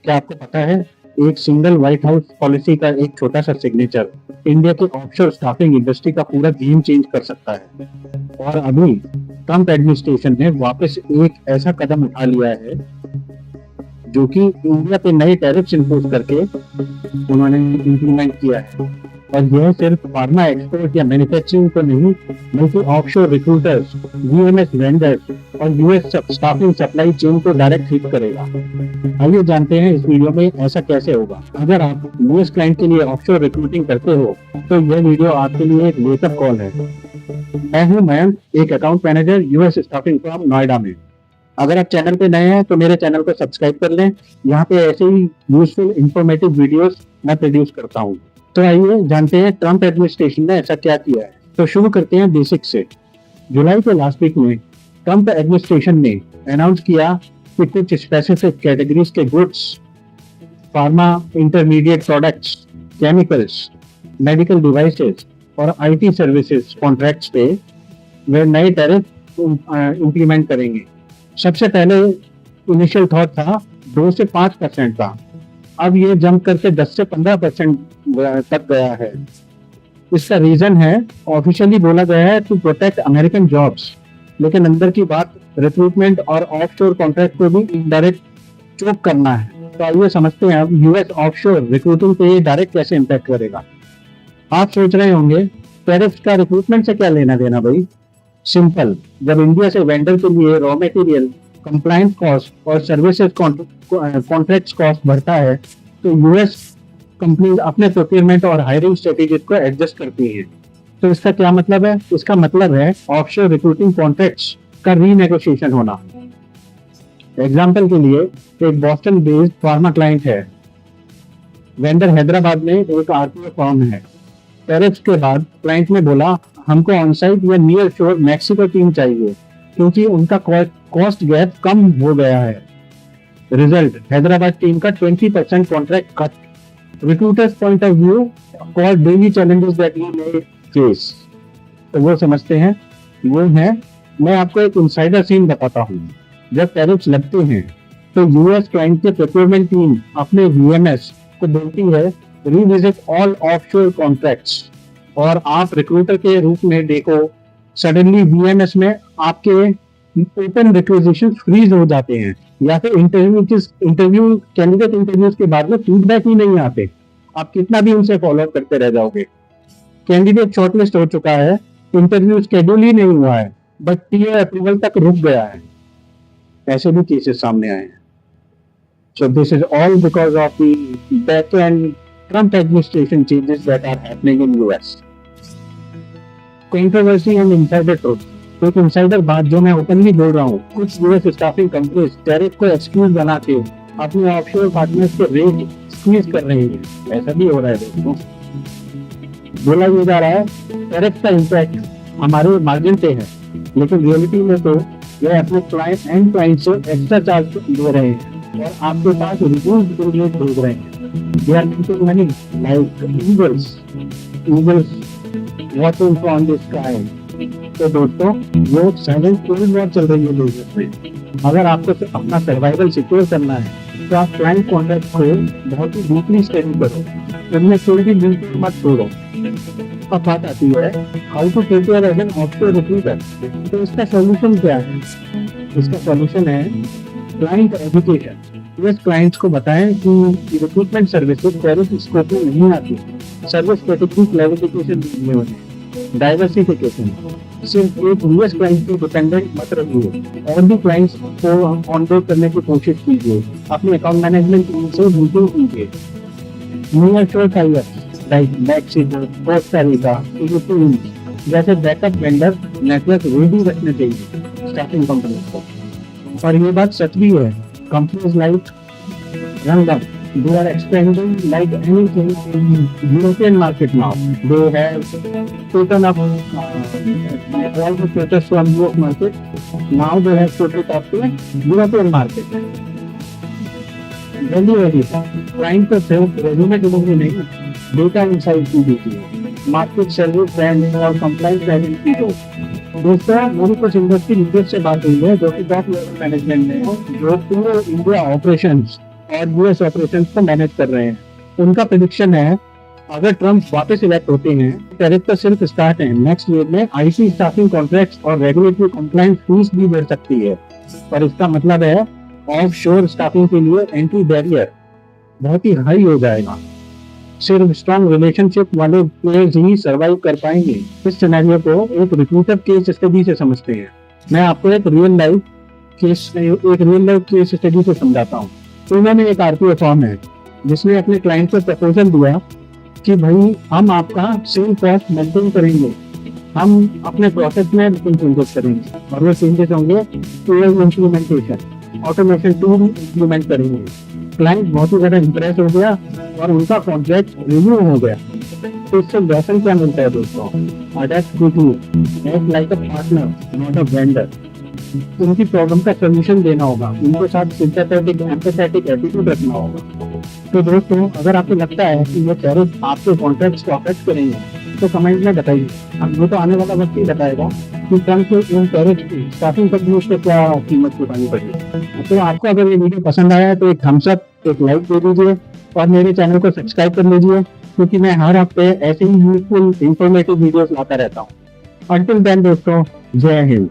क्या आपको पता है, एक सिंगल व्हाइट हाउस पॉलिसी का एक छोटा सा सिग्नेचर इंडिया के ऑफशोर स्टाफिंग इंडस्ट्री का पूरा गेम चेंज कर सकता है। और अभी ट्रम्प एडमिनिस्ट्रेशन ने वापस एक ऐसा कदम उठा लिया है जो कि इंडिया पे नए टैरिफ्स इंपोज करके उन्होंने इम्प्लीमेंट किया है। और यह सिर्फ फार्मा एक्सपोर्ट या मैन्युफैक्चरिंग को नहीं, बल्कि ऑफशोर रिक्रूटर्स, वीएमएस वेंडर्स और यूएस स्टाफिंग सप्लाई चेन को डायरेक्ट हिट करेगा। आइए जानते हैं इस वीडियो में ऐसा कैसे होगा। अगर आप यूएस क्लाइंट के लिए ऑफशोर रिक्रूटिंग करते हो तो यह वीडियो आपके लिए एक वेकअप कॉल है। मैं हूं मयंक, एक account manager US staffing firm Noida में। अगर आप चैनल पे नए हैं तो मेरे चैनल को सब्सक्राइब कर लें। यहाँ पे ऐसे ही यूजफुल इंफॉर्मेटिव वीडियोस मैं प्रोड्यूस करता हूँ। तो आइए जानते हैं ट्रम्प एडमिनिस्ट्रेशन ने ऐसा क्या किया है। तो शुरू करते हैं बेसिक से। जुलाई के लास्ट वीक में ट्रम्प एडमिनिस्ट्रेशन ने अनाउंस किया कि कुछ स्पेसिफिक कैटेगरीज के goods, pharma intermediate products, chemicals, medical devices और आईटी सर्विसेज कॉन्ट्रैक्ट्स पे वे नए टैरिफ इम्प्लीमेंट करेंगे। सबसे पहले इनिशियल थॉट था 2 से 5% का, अब ये जंप करके 10 से 15% तक गया है। इसका रीजन है, ऑफिशियली बोला गया है टू प्रोटेक्ट अमेरिकन जॉब्स, लेकिन अंदर की बात रिक्रूटमेंट और ऑफशोर कॉन्ट्रैक्ट को भी इनडायरेक्ट चोक करना है। तो आइए समझते हैं अब यूएस ऑफशोर रिक्रूटिंग पे ये डायरेक्ट कैसे इम्पैक्ट करेगा। आप सोच रहे होंगे टैरिफ का रिक्रूटमेंट से क्या लेना देना भाई। सिंपल, जब इंडिया से वेंडर के लिए रॉ मटेरियल, कंप्लायंस कॉस्ट और सर्विसेज कॉन्ट्रैक्ट कॉस्ट बढ़ता है तो यूएस कंपनीज अपने प्रोक्योरमेंट और हायरिंग स्ट्रेटेजी को एडजस्ट करती हैं। तो इसका क्या मतलब है? इसका मतलब है ऑफशोर रिक्रूटिंग कॉन्ट्रैक्ट्स का रीनेगोशिएशन होना। एग्जाम्पल के लिए, एक बॉस्टन बेस्ड फार्मा क्लाइंट है, वेंडर हैदराबाद में एक आरपीओ फर्म है। टैरिफ्स के बाद क्लाइंट ने बोला हमको ऑनसाइट या नियर शोर मैक्सिको टीम चाहिए क्योंकि उनका कॉस्ट गैप कम हो गया है। रिजल्ट, हैदराबाद टीम का 20% contract cut. Recruiters point of view, call daily challenges that we may face. तो वो समझते हैं, वो है, मैं आपको एक इनसाइडर सीन बताता हूँ। जब टैरिफ्स लगते हैं तो यूएस क्लाइंट के प्रोक्योरमेंट टीम अपने वीएमएस को बोलती है रिविजिट ऑल ऑफशोर कॉन्ट्रैक्ट्स, और आप रिक्रूटर के रूप में देखो सडनली वीएमएस में आपके ओपन रिक्वेजिशन फ्रीज हो जाते हैं, या फिर कैंडिडेट इंटरव्यूज के बाद में फीडबैक ही नहीं आते। आप कितना भी उनसे फॉलो अप करते रह जाओगे। कैंडिडेट शॉर्टलिस्ट हो चुका है, इंटरव्यू शेड्यूल ही नहीं हुआ है, बट टीए अप्रूवल तक रुक गया है। ऐसे भी केसेस सामने आए हैं। So this is all because of the back-end Trump administration changes that are happening in US. Controversy and insider truth. तो एक इंसाइडर बात जो मैं ओपनली बोल रहा हूँ, कुछ यूएस स्टाफिंग कंपनीज टैरिफ को एक्सक्यूज बना के अपने ऑफशोर पार्टनर्स को रेट स्क्वीज कर रही है। ऐसा भी हो रहा है दोस्तों। बोला ये जा रहा है टैरिफ का इम्पैक्ट हमारे मार्जिन पे है, लेकिन रियलिटी में तो ये अपने क्लाइंट से एक्स्ट्रा चार्ज दे रहे हैं और आपके पास रिड्यूस्ड बिल रेट भेज रहे हैं। They are making money like eagles watching from the sky. तो दोस्तों, वो साइलेंट कोल्ड वॉर चल रही है बिजनेस में। अगर आपको अपना सर्वाइवल सिक्योर करना है तो आप क्लाइंट कॉन्ट्रैक्ट को बहुत ही डीपली स्टडी करो, उनमें कोई भी लिंक मत छोड़ो। अब बात आती है how to prepare as an offshore recruiter. तो इसका सॉल्यूशन क्या है? इसका सॉल्यूशन है क्लाइंट एजुकेशन। यूएस क्लाइंट्स को बताएं कि रिक्रूटमेंट सर्विसेज टैरिफ स्कोप में नहीं आती। Service category clarification, diversification. सिर्फ एक यूएस क्लाइंट की डिपेंडेंट मत रहिए, और भी क्लाइंट्स को ऑनबोर्ड करने की कोशिश कीजिए। अपने अकाउंट मैनेजमेंट टीम से मीटिंग कीजिए। नियर शोर types like Mexico, Costa Rica, Philippines जैसे बैकअप वेंडर नेटवर्क रेडी रखने चाहिए स्टाफिंग कंपनी को। और ये बात सच भी है, companies like Randham, they are expanding like anything in European market now. They have taken up all the status from US market. Now they have put it up to European market. Very client को सिर्फ resume delivery नहीं, data insight की देती है, market service branding और compliance branding की दो। दोस्तों, मेरी कुछ इंडस्ट्री लीडर से बात हुई है जो कि टॉप लेवल मैनेजमेंट में, जो पूरे इंडिया ऑपरेशंस और यूएस ऑपरेशंस को मैनेज कर रहे हैं। उनका प्रेडिक्शन है अगर ट्रम्प वापस इलेक्ट होते हैं, टैरिफ तो सिर्फ स्टार्ट है, नेक्स्ट ईयर में आईटी स्टाफिंग कॉन्ट्रैक्ट्स और रेगुलेटरी कंप्लायंस फीस भी बढ़ सकती है। पर इसका मतलब है ऑफ शोर स्टाफिंग के लिए एंट्री बैरियर बहुत ही हाई हो जाएगा। सिर्फ स्ट्रॉन्ग रिलेशनशिप वाले प्लेयर्स ही सर्वाइव कर पाएंगे। इस सिनेरियो को एक रिक्रूटर केस स्टडी से समझते हैं। मैं आपको एक रियल लाइफ केस स्टडी से समझाता हूँ। तो इन्होंने एक आरपीओ फॉर्म है जिसने अपने क्लाइंट को प्रपोजल दिया कि भाई हम आपका सेल कॉस्ट मेंटेन करेंगे, हम अपने प्रोसेस में चेंजेस करेंगे और वो चेंजेस होंगे इम्प्लीमेंटेशन, ऑटोमेशन टूल इम्प्लीमेंट करेंगे। क्लाइंट बहुत ही ज्यादा इंप्रेस हो गया और उनका कॉन्ट्रैक्ट रिन्यू हो गया। तो इससे लेसन क्या मिलता है दोस्तों? Adapt quickly, act like a partner not a vendor. उनकी प्रॉब्लम का सोल्यूशन देना होगा, उनके साथ सिंपैथेटिक एम्पैथेटिक एटीट्यूड रखना होगा। तो दोस्तों, अगर आपको लगता है कि ये टैरिफ आपके कॉन्ट्रैक्ट्स को अफेक्ट करेंगे तो कमेंट में बताइए। हम वो तो आने वाला वक्त ही बताएगा कि ट्रम्प के इन टैरिफ की स्टार्टिंग तक भी उसको क्या कीमत चुकानी पड़ेगी। तो आपको अगर ये वीडियो पसंद आया तो एक थम्स अप, एक लाइक दे दीजिए और मेरे चैनल को सब्सक्राइब कर लीजिए, क्योंकि मैं हर हफ्ते ऐसे ही यूजफुल इंफॉर्मेटिव वीडियोस लाता रहता हूँ। अंटिल देन दोस्तों, जय हिंद।